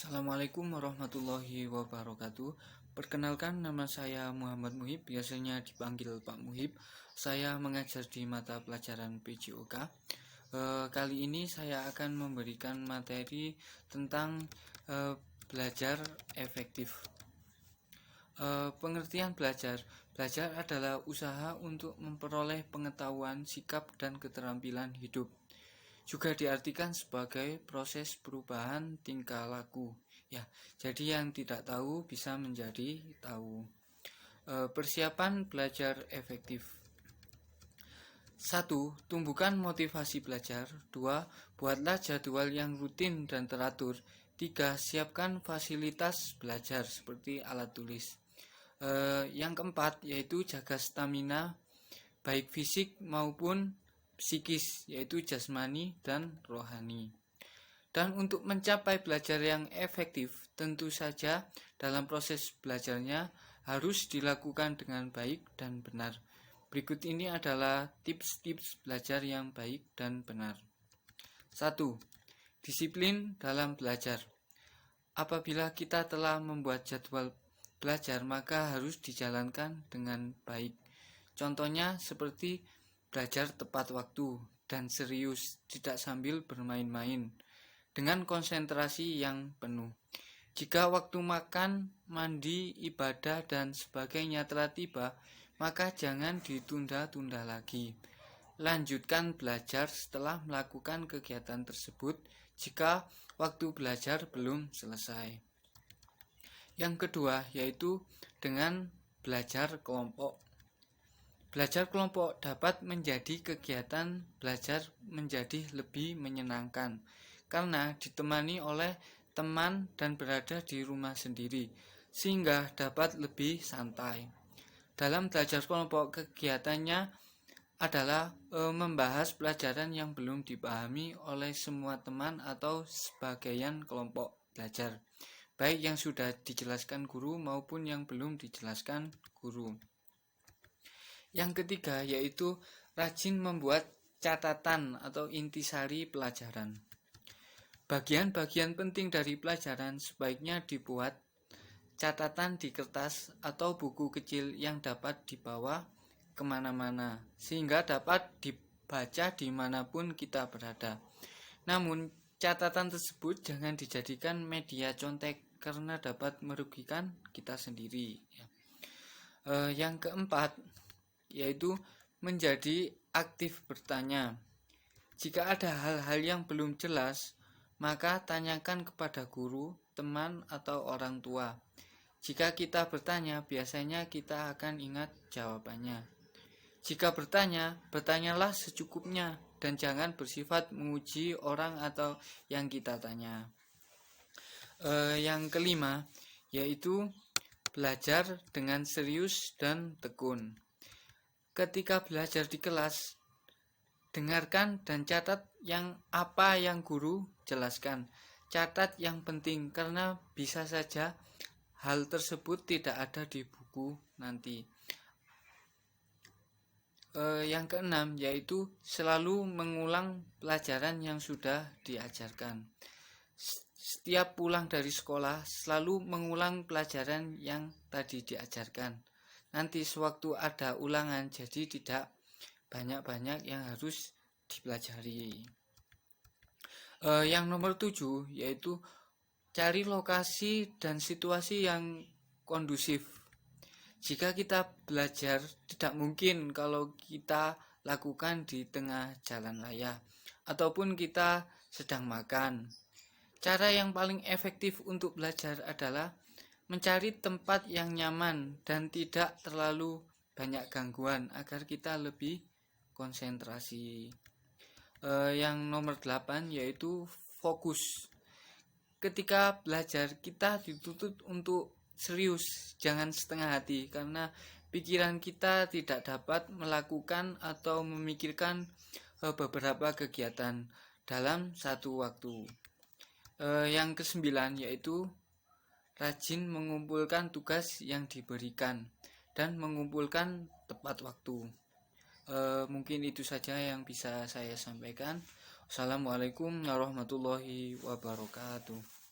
Assalamualaikum warahmatullahi wabarakatuh. Perkenalkan, nama saya Muhammad Muhib, biasanya dipanggil Pak Muhib. Saya mengajar di mata pelajaran PJOK. Kali ini saya akan memberikan materi tentang belajar efektif. Pengertian belajar. Belajar adalah usaha untuk memperoleh pengetahuan, sikap, dan keterampilan hidup. Juga diartikan sebagai proses perubahan tingkah laku. Ya, jadi yang tidak tahu bisa menjadi tahu. Persiapan belajar efektif. 1. Tumbuhkan motivasi belajar. 2. Buatlah jadwal yang rutin dan teratur. 3. Siapkan fasilitas belajar seperti alat tulis. Yang keempat yaitu jaga stamina baik fisik maupun psikis, yaitu jasmani dan rohani. Dan untuk mencapai belajar yang efektif, tentu saja dalam proses belajarnya harus dilakukan dengan baik dan benar. Berikut ini adalah tips-tips belajar yang baik dan benar. 1. Disiplin dalam belajar. Apabila kita telah membuat jadwal belajar, maka harus dijalankan dengan baik. Contohnya seperti belajar tepat waktu dan serius, tidak sambil bermain-main, dengan konsentrasi yang penuh. Jika waktu makan, mandi, ibadah, dan sebagainya telah tiba, maka jangan ditunda-tunda lagi. Lanjutkan belajar setelah melakukan kegiatan tersebut jika waktu belajar belum selesai. Yang kedua yaitu dengan belajar kelompok. Belajar kelompok dapat menjadi kegiatan belajar menjadi lebih menyenangkan karena ditemani oleh teman dan berada di rumah sendiri, sehingga dapat lebih santai. Dalam belajar kelompok, kegiatannya adalah membahas pelajaran yang belum dipahami oleh semua teman atau sebagian kelompok belajar, baik yang sudah dijelaskan guru maupun yang belum dijelaskan guru. Yang ketiga yaitu rajin membuat catatan atau intisari pelajaran. Bagian-bagian penting dari pelajaran sebaiknya dibuat catatan di kertas atau buku kecil yang dapat dibawa kemana-mana, sehingga dapat dibaca dimanapun kita berada. Namun, catatan tersebut jangan dijadikan media contek karena dapat merugikan kita sendiri. Yang keempat yaitu menjadi aktif bertanya. Jika ada hal-hal yang belum jelas, maka tanyakan kepada guru, teman, atau orang tua. Jika kita bertanya, biasanya kita akan ingat jawabannya. Jika bertanya, bertanyalah secukupnya dan jangan bersifat menguji orang atau yang kita tanya. Yang kelima yaitu belajar dengan serius dan tekun. Ketika belajar di kelas, dengarkan dan catat apa yang guru jelaskan. Catat yang penting karena bisa saja hal tersebut tidak ada di buku nanti. Yang keenam yaitu selalu mengulang pelajaran yang sudah diajarkan. Setiap pulang dari sekolah selalu mengulang pelajaran yang tadi diajarkan. Nanti sewaktu ada ulangan, jadi tidak banyak-banyak yang harus dipelajari. Yang nomor 7 yaitu cari lokasi dan situasi yang kondusif. Jika kita belajar, tidak mungkin kalau kita lakukan di tengah jalan raya ataupun kita sedang makan. Cara yang paling efektif untuk belajar adalah mencari tempat yang nyaman dan tidak terlalu banyak gangguan agar kita lebih konsentrasi. Yang nomor 8 yaitu fokus. Ketika belajar, kita dituntut untuk serius, jangan setengah hati, karena pikiran kita tidak dapat melakukan atau memikirkan beberapa kegiatan dalam satu waktu. Yang kesembilan yaitu rajin mengumpulkan tugas yang diberikan dan mengumpulkan tepat waktu. Mungkin itu saja yang bisa saya sampaikan. Assalamualaikum warahmatullahi wabarakatuh.